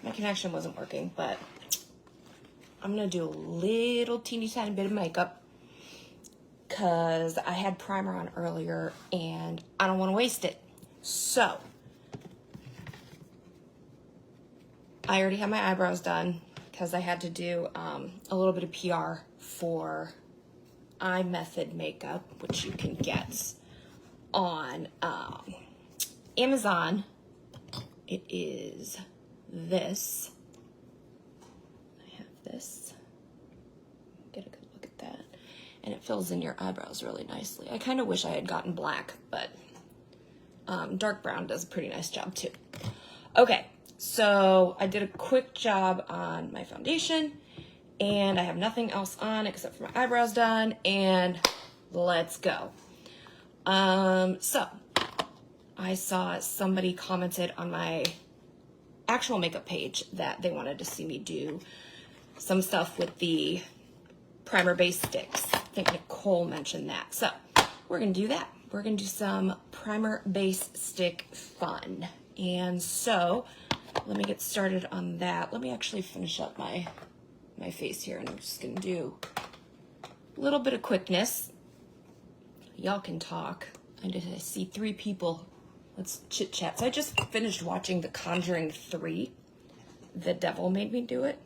My connection wasn't working, but I'm gonna do a little teeny tiny bit of makeup because I had primer on earlier and I don't want to waste it. So I already have my eyebrows done because I had to do a little bit of PR for iMethod makeup, which you can get on Amazon. It is this. I have this. Get a good look at that. And it fills in your eyebrows really nicely. I kind of wish I had gotten black, but dark brown does a pretty nice job too. Okay, so I did a quick job on my foundation and I have nothing else on except for my eyebrows done, and let's go. So I saw somebody commented on my actual makeup page that they wanted to see me do some stuff with the primer base sticks. I think Nicole mentioned that. So we're gonna do that. We're gonna do some primer base stick fun. And so let me get started on that. Let me actually finish up my face here, and I'm just gonna do a little bit of quickness. Y'all can talk. I see 3 people. Let's chit chat. So I just finished watching The Conjuring 3. The devil made me do it.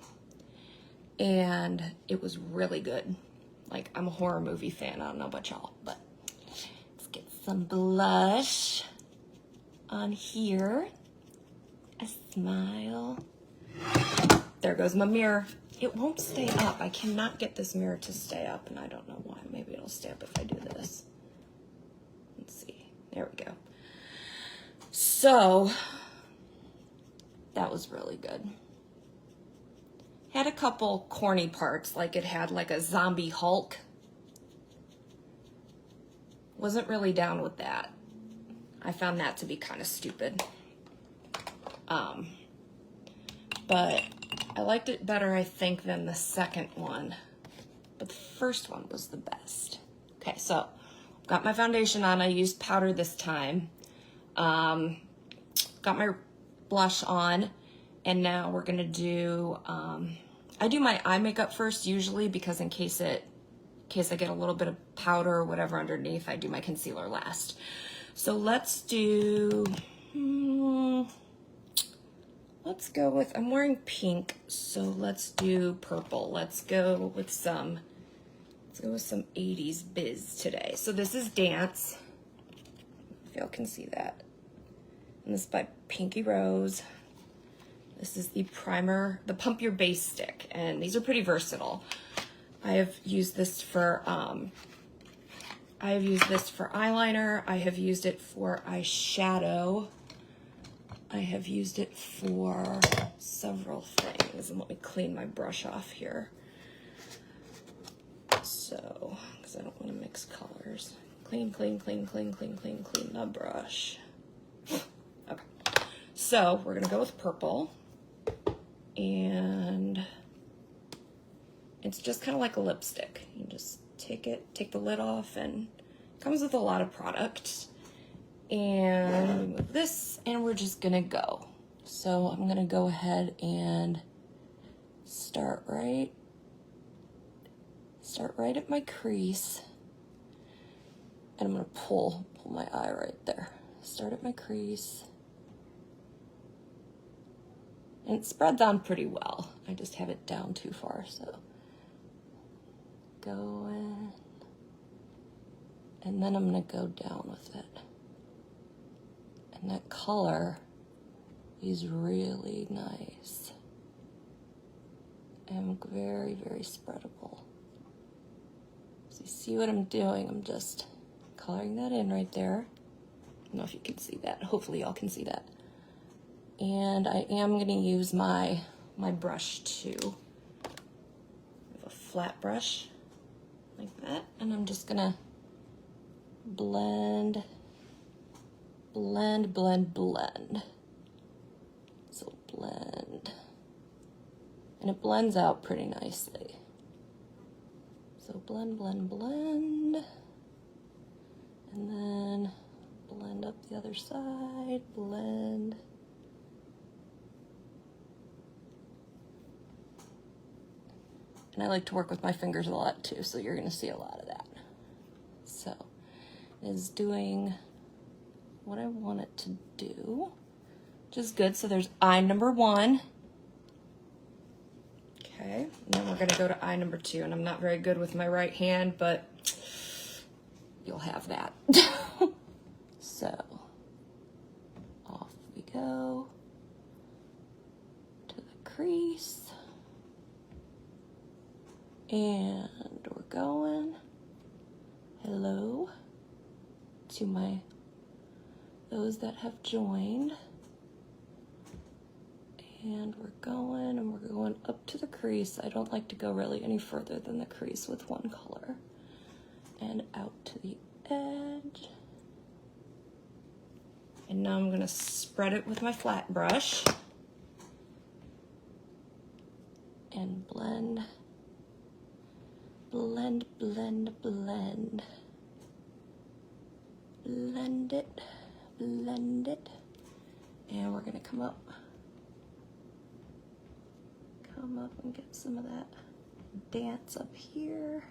And it was really good. Like, I'm a horror movie fan. I don't know about y'all, but let's get some blush on here. A smile. There goes my mirror. It won't stay up. I cannot get this mirror to stay up, and I don't know why. Maybe it'll stay up if I do this. Let's see. There we go. So, that was really good. Had a couple corny parts, like it had like a zombie Hulk. Wasn't really down with that. I found that to be kind of stupid. But I liked it better, I think, than the second one. But the first one was the best. Okay, so got my foundation on. I used powder this time. Got my blush on. And now we're gonna do, I do my eye makeup first usually, because in case I get a little bit of powder or whatever underneath, I do my concealer last. So let's do, let's go with, I'm wearing pink, so let's do purple. Let's go with some 80s biz today. So this is Dance, if y'all can see that. And this is by Pinky Rose. This is the primer, the Pump Your Base Stick, and these are pretty versatile. I have used this for eyeliner. I have used it for eyeshadow. I have used it for several things. And let me clean my brush off here. So, because I don't want to mix colors. Clean the brush. Okay. So we're gonna go with purple. And it's just kind of like a lipstick. You just take the lid off, and it comes with a lot of product. And we move this, and we're just gonna go. So I'm gonna go ahead and start right at my crease, and I'm gonna pull my eye right there. Start at my crease. And it spreads on pretty well. I just have it down too far, so go in. And then I'm gonna go down with it. And that color is really nice. And very, very spreadable. So you see what I'm doing? I'm just coloring that in right there. I don't know if you can see that. Hopefully y'all can see that. And I am gonna use my brush too. I have a flat brush like that, and I'm just gonna blend. So blend. And it blends out pretty nicely. So blend. And then blend up the other side, blend. And I like to work with my fingers a lot too, so you're gonna see a lot of that. So, it is doing what I want it to do, which is good. So there's eye number 1. Okay, and then we're gonna go to eye number 2, and I'm not very good with my right hand, but you'll have that. So, off we go to the crease, and we're going hello to those that have joined. And we're going up to the crease. I don't like to go really any further than the crease with one color. And out to the edge. And now I'm gonna spread it with my flat brush. And blend, blend, blend, blend. Blend it, blend it. And we're gonna come up and get some of that dance up here.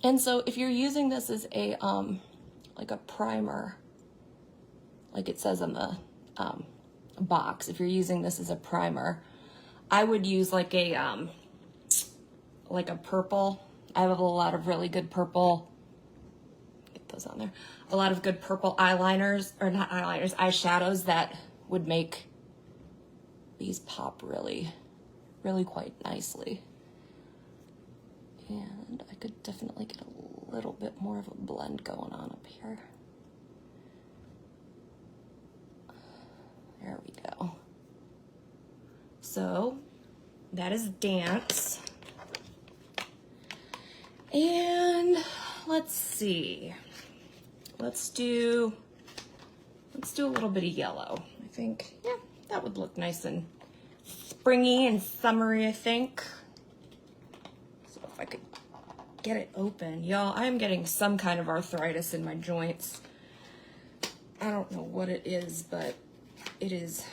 And so if you're using this as a like a primer, like it says on the box, if you're using this as a primer, I would use like a purple. I have a lot of really good purple, get those on there, a lot of good purple eyeliners, or not eyeliners, eyeshadows that would make these pop really, really quite nicely. And I could definitely get a little bit more of a blend going on up here. There we go. So that is dance. And let's see. Let's do a little bit of yellow. I think, yeah, that would look nice and springy and summery, I think. So if I could get it open. Y'all, I am getting some kind of arthritis in my joints. I don't know what it is, but it is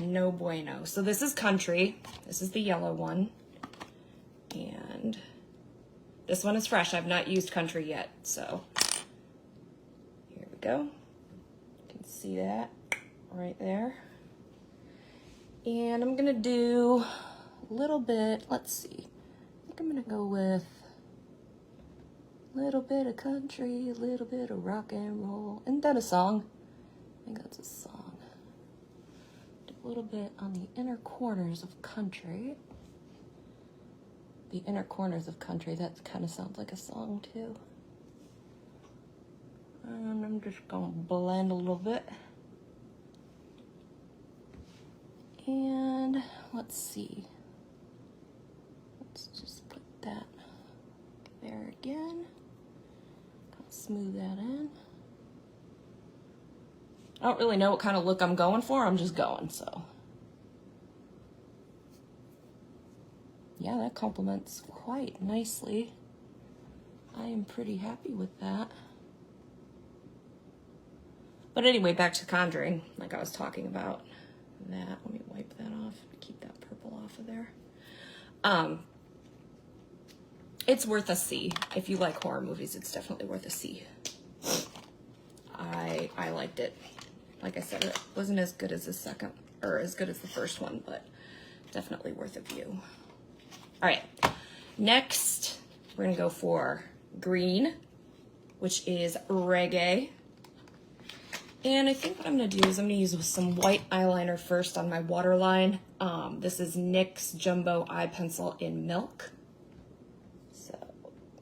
no bueno. So this is Country. This is the yellow one. And this one is fresh. I've not used Country yet, so here we go. You can see that right there. And I'm gonna do a little bit, let's see. I think I'm gonna go with a little bit of country, a little bit of rock and roll. Isn't that a song? I think that's a song. Do a little bit on the inner corners of Country. The inner corners of Country, that kind of sounds like a song too. And I'm just gonna blend a little bit. And let's see. Let's just put that there again. Smooth that in. I don't really know what kind of look I'm going for. I'm just going, so. Yeah, that complements quite nicely. I am pretty happy with that. But anyway, back to Conjuring, like I was talking about. That, let me wipe that off, keep that purple off of there. It's worth a see. If you like horror movies, it's definitely worth a see. I liked it. Like I said, it wasn't as good as the second, or as good as the first one, but definitely worth a view. All right, next we're gonna go for green, which is Reggae. And I think what I'm gonna do is I'm gonna use some white eyeliner first on my waterline. This is NYX Jumbo Eye Pencil in Milk. So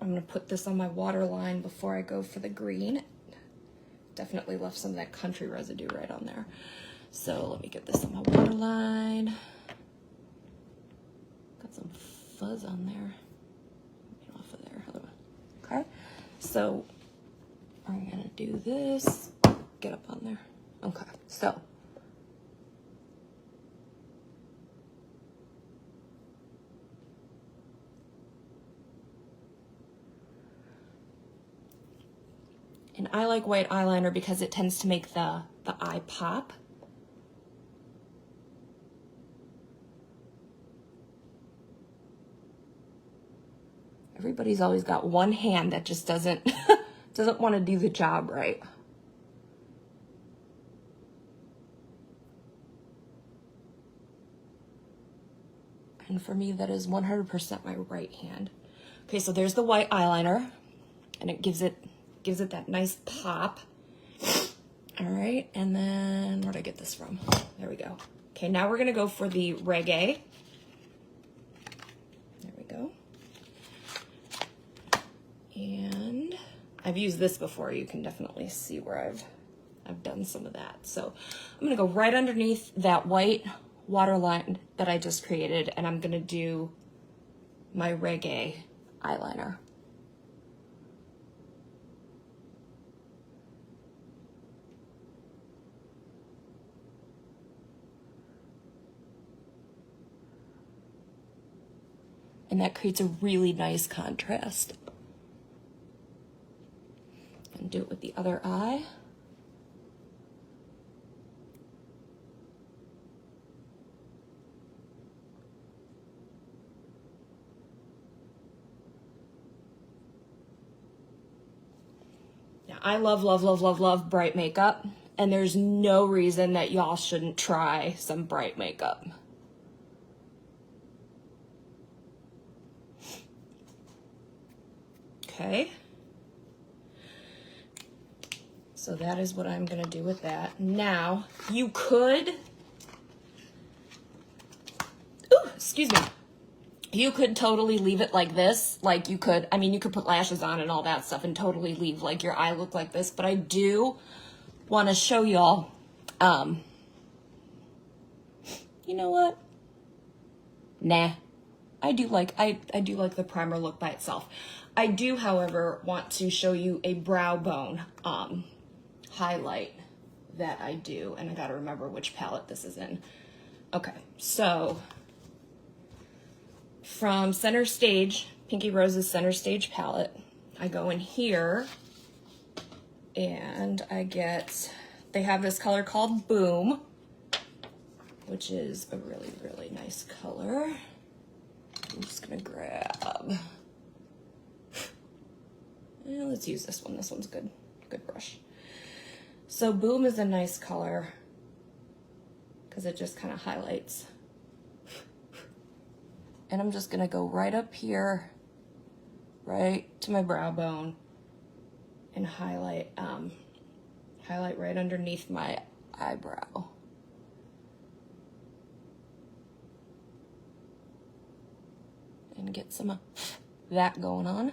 I'm gonna put this on my waterline before I go for the green. Definitely left some of that Country residue right on there. So let me get this on my waterline. Got some fuzz on there. Get off of there. Okay, so I'm gonna do this. Get up on there. Okay, so and I like white eyeliner because it tends to make the eye pop. Everybody's always got one hand that just doesn't doesn't want to do the job right. And for me, that is 100% my right hand. Okay, so there's the white eyeliner, and it gives it that nice pop. All right, and then where'd I get this from? There we go. Okay, now we're gonna go for the Reggae. There we go. And I've used this before. You can definitely see where I've done some of that. So I'm gonna go right underneath that white waterline that I just created, and I'm gonna do my Reggae eyeliner. And that creates a really nice contrast. And do it with the other eye. Now, I love, love, love, love, love bright makeup, and there's no reason that y'all shouldn't try some bright makeup. Okay, so that is what I'm gonna do with that. Now, you could, excuse me, you could totally leave it like this. Like you could, I mean, you could put lashes on and all that stuff and totally leave like your eye look like this, but I do wanna show y'all, you know what? Nah, I do like the primer look by itself. I do, however, want to show you a brow bone highlight that I do, and I gotta remember which palette this is in. Okay, so from Center Stage, Pinky Rose's Center Stage palette, I go in here and I get, they have this color called Boom, which is a really, really nice color. I'm just gonna grab, let's use this one. This one's good. Good brush. So Boom is a nice color because it just kind of highlights. And I'm just gonna go right up here, right to my brow bone, and highlight right underneath my eyebrow. And get some of that going on.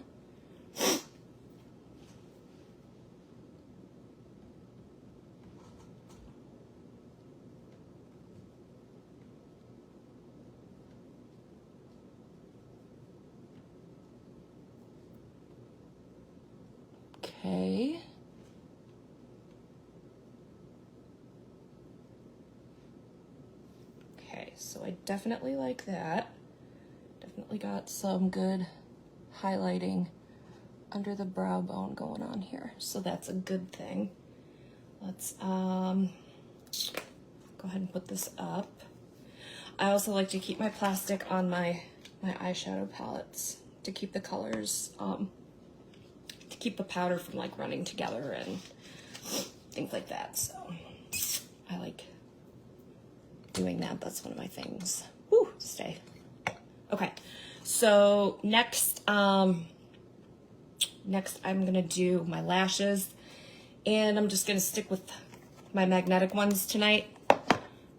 Okay. Okay, so I definitely like that. Definitely got some good highlighting under the brow bone going on here. So that's a good thing. Let's go ahead and put this up. I also like to keep my plastic on my eyeshadow palettes to keep the colors, to keep the powder from like running together and things like that. So I like doing that. That's one of my things. Woo, stay. Okay, so next I'm gonna do my lashes, and I'm just gonna stick with my magnetic ones tonight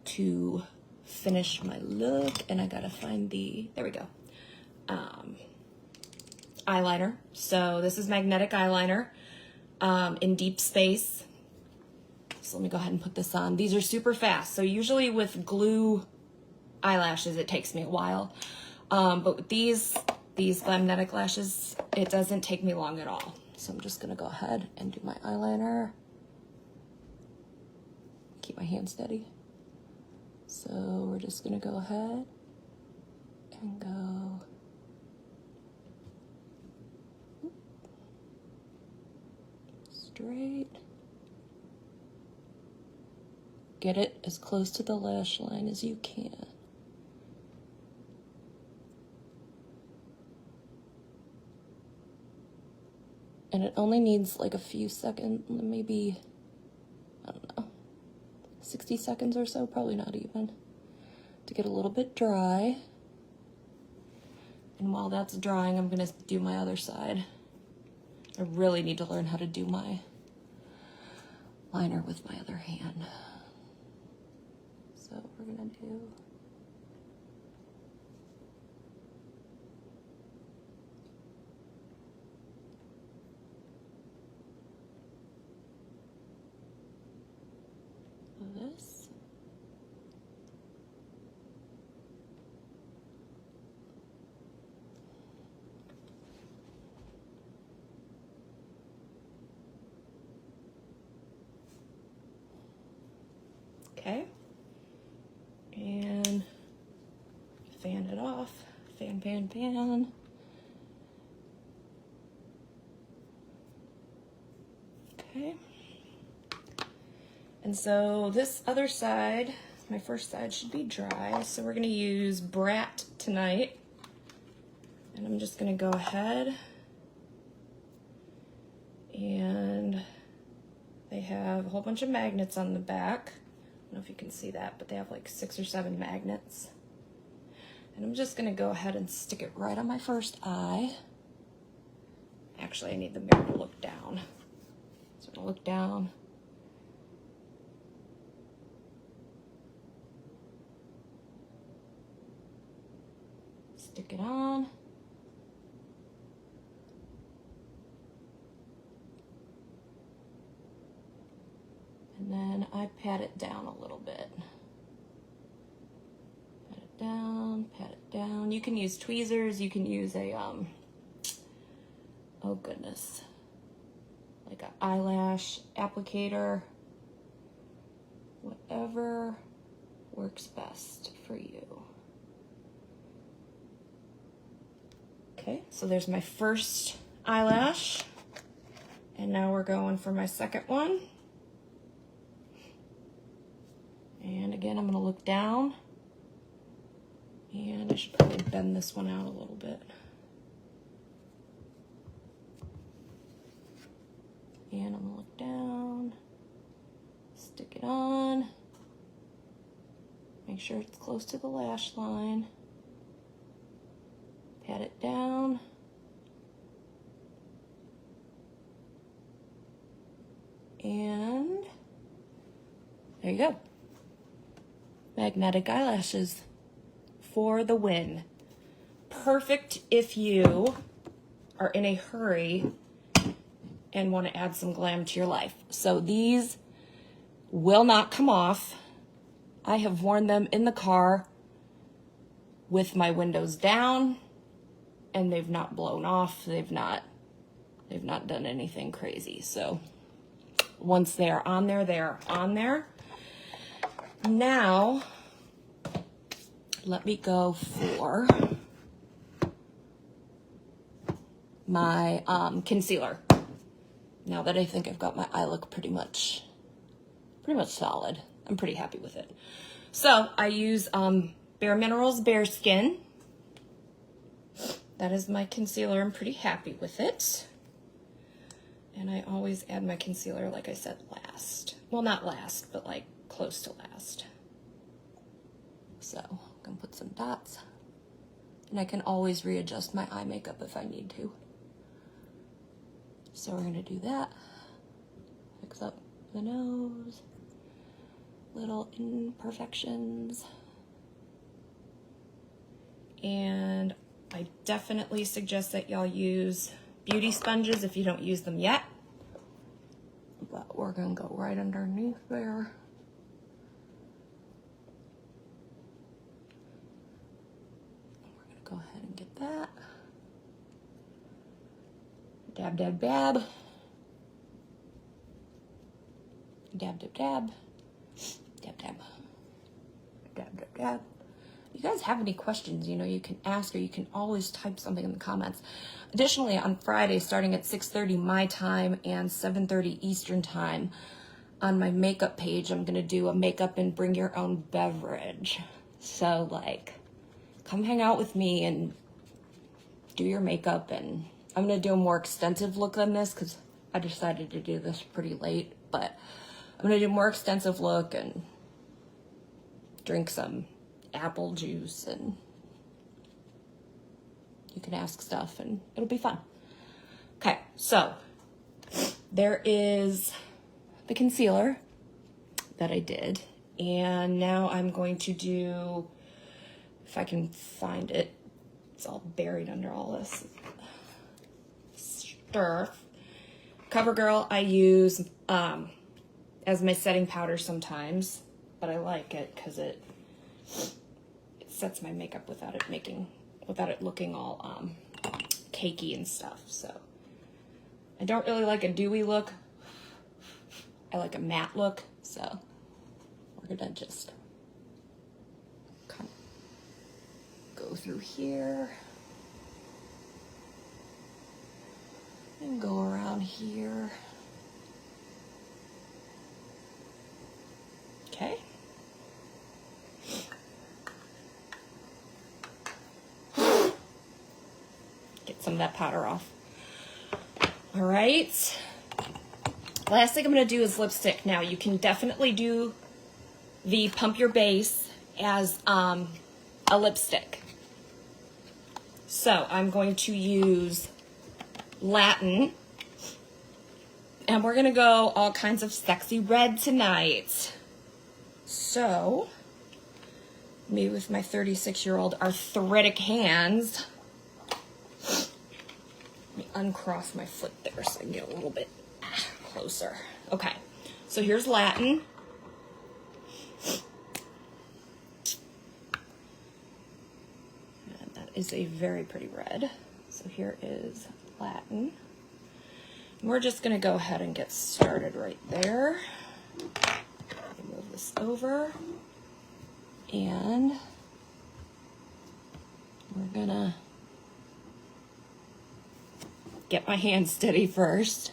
to finish my look. And I gotta find the, there we go, eyeliner. So this is magnetic eyeliner in Deep Space. So let me go ahead and put this on. These are super fast. So usually with glue eyelashes, it takes me a while. But with these magnetic lashes, it doesn't take me long at all. So I'm just gonna go ahead and do my eyeliner. Keep my hand steady. So we're just gonna go ahead and go straight. Get it as close to the lash line as you can. And it only needs like a few seconds, maybe, I don't know, 60 seconds or so, probably not even, to get a little bit dry. And while that's drying, I'm gonna do my other side. I really need to learn how to do my liner with my other hand. So we're gonna do this. Okay. And fan it off. Fan, fan, fan. Okay. And so this other side, my first side, should be dry. So we're gonna use Brat tonight. And I'm just gonna go ahead and they have a whole bunch of magnets on the back. I don't know if you can see that, but they have like 6 or 7 magnets. And I'm just gonna go ahead and stick it right on my first eye. Actually, I need the mirror to look down. So I'm gonna look down. Stick it on. And then I pat it down a little bit. Pat it down, pat it down. You can use tweezers, you can use a, oh goodness, like an eyelash applicator. Whatever works best for you. Okay, so there's my first eyelash. And now we're going for my second one. And again, I'm gonna look down. And I should probably bend this one out a little bit. And I'm gonna look down, stick it on. Make sure it's close to the lash line. Pat it down. And there you go. Magnetic eyelashes for the win. Perfect if you are in a hurry and want to add some glam to your life. So these will not come off. I have worn them in the car with my windows down and they've not blown off. They've not done anything crazy. So once they are on there, they are on there. Now, let me go for my concealer. Now that I think I've got my eye look pretty much solid. I'm pretty happy with it. So I use BareMinerals BareSkin. That is my concealer. I'm pretty happy with it. And I always add my concealer, like I said, last. Well, not last, but like close to last. So I'm gonna put some dots. And I can always readjust my eye makeup if I need to. So we're gonna do that. Fix up the nose. Little imperfections. And I definitely suggest that y'all use beauty sponges if you don't use them yet. But we're gonna go right underneath there. We're gonna go ahead and get that. Dab, dab, dab. Dab, dab, dab. Dab, dab. Dab, dab, dab. If you guys have any questions, you know, you can ask or you can always type something in the comments. Additionally, on Friday, starting at 6:30 my time and 7:30 Eastern time, on my makeup page, I'm going to do a makeup and bring your own beverage. So, like, come hang out with me and do your makeup and I'm going to do a more extensive look than this because I decided to do this pretty late, but I'm going to do a more extensive look and drink some apple juice, and you can ask stuff and it'll be fun. Okay, so there is the concealer that I did, and now I'm going to do, if I can find it, it's all buried under all this stuff. CoverGirl I use as my setting powder sometimes, but I like it because it sets my makeup without it looking all cakey and stuff. So I don't really like a dewy look. I like a matte look, so we're gonna just kind of go through here and go around here. Okay. Get some of that powder off. All right. Last thing I'm going to do is lipstick. Now, you can definitely do the Pump Your Base as a lipstick. So I'm going to use Latin, and we're going to go all kinds of sexy red tonight. So, me with my 36-year-old arthritic hands, let me uncross my foot there so I can get a little bit closer. Okay, so here's Latin. And that is a very pretty red. So here is Latin. And we're just going to go ahead and get started right there. Move this over. And we're going to get my hand steady first.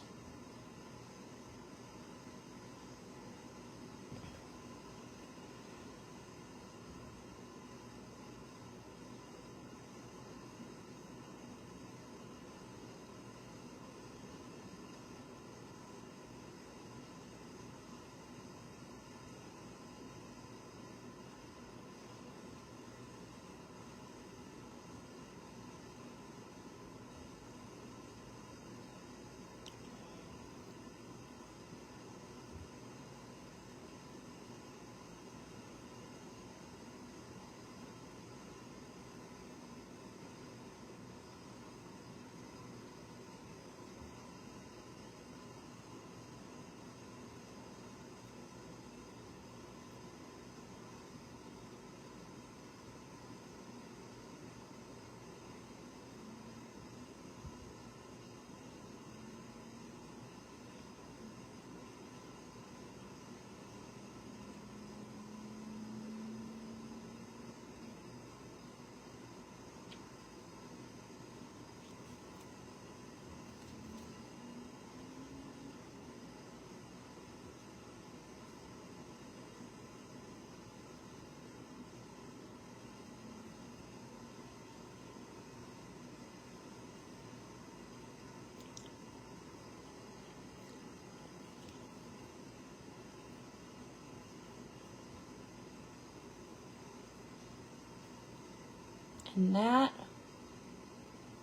And that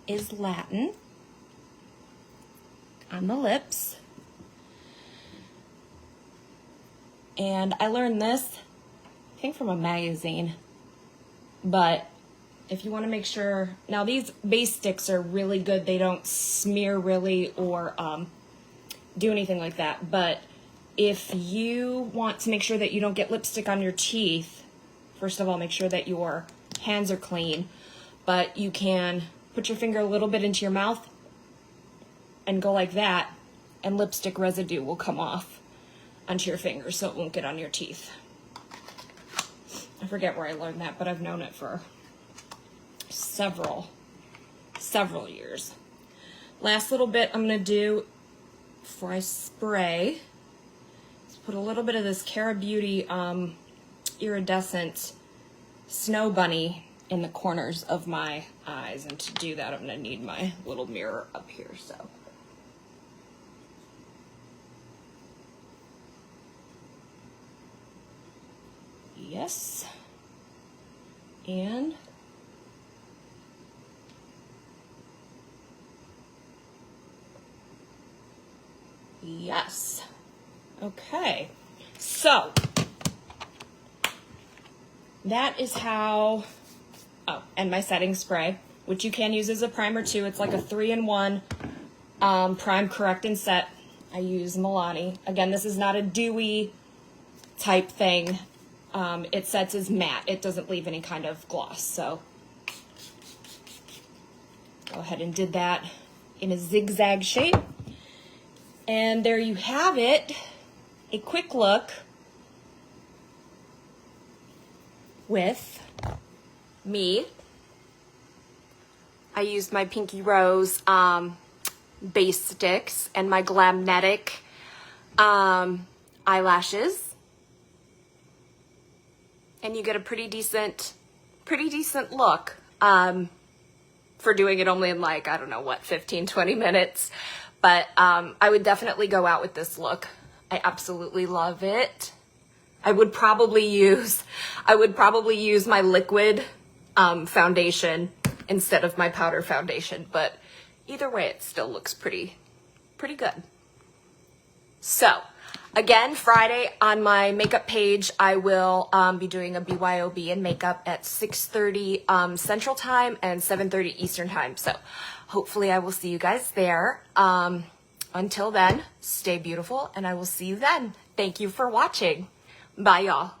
is Latin on the lips. And I learned this, I think, from a magazine. But if you want to make sure, now these base sticks are really good. They don't smear really or do anything like that. But if you want to make sure that you don't get lipstick on your teeth, first of all, make sure that your hands are clean. But you can put your finger a little bit into your mouth and go like that, and lipstick residue will come off onto your fingers so it won't get on your teeth. I forget where I learned that, but I've known it for several years. Last little bit I'm going to do before I spray is put a little bit of this Kara Beauty iridescent Snow Bunny in the corners of my eyes. And to do that, I'm gonna need my little mirror up here, so. Yes. And yes. Okay. So that is how, oh, and my setting spray, which you can use as a primer too. It's like a 3-in-1 prime, correct, and set. I use Milani. Again, this is not a dewy type thing. It sets as matte. It doesn't leave any kind of gloss. So go ahead and did that in a zigzag shape. And there you have it. A quick look with me. I used my Pinky Rose base sticks and my Glamnetic eyelashes. And you get a pretty decent look for doing it only in like, I don't know what, 15-20 minutes. But I would definitely go out with this look. I absolutely love it. I would probably use my liquid foundation instead of my powder foundation, but either way it still looks pretty good. So again, Friday on my makeup page, I will be doing a BYOB in makeup at 6:30 Central Time and 7:30 Eastern Time. So hopefully I will see you guys there. Until then, stay beautiful, and I will see you then. Thank you for watching. Bye, y'all.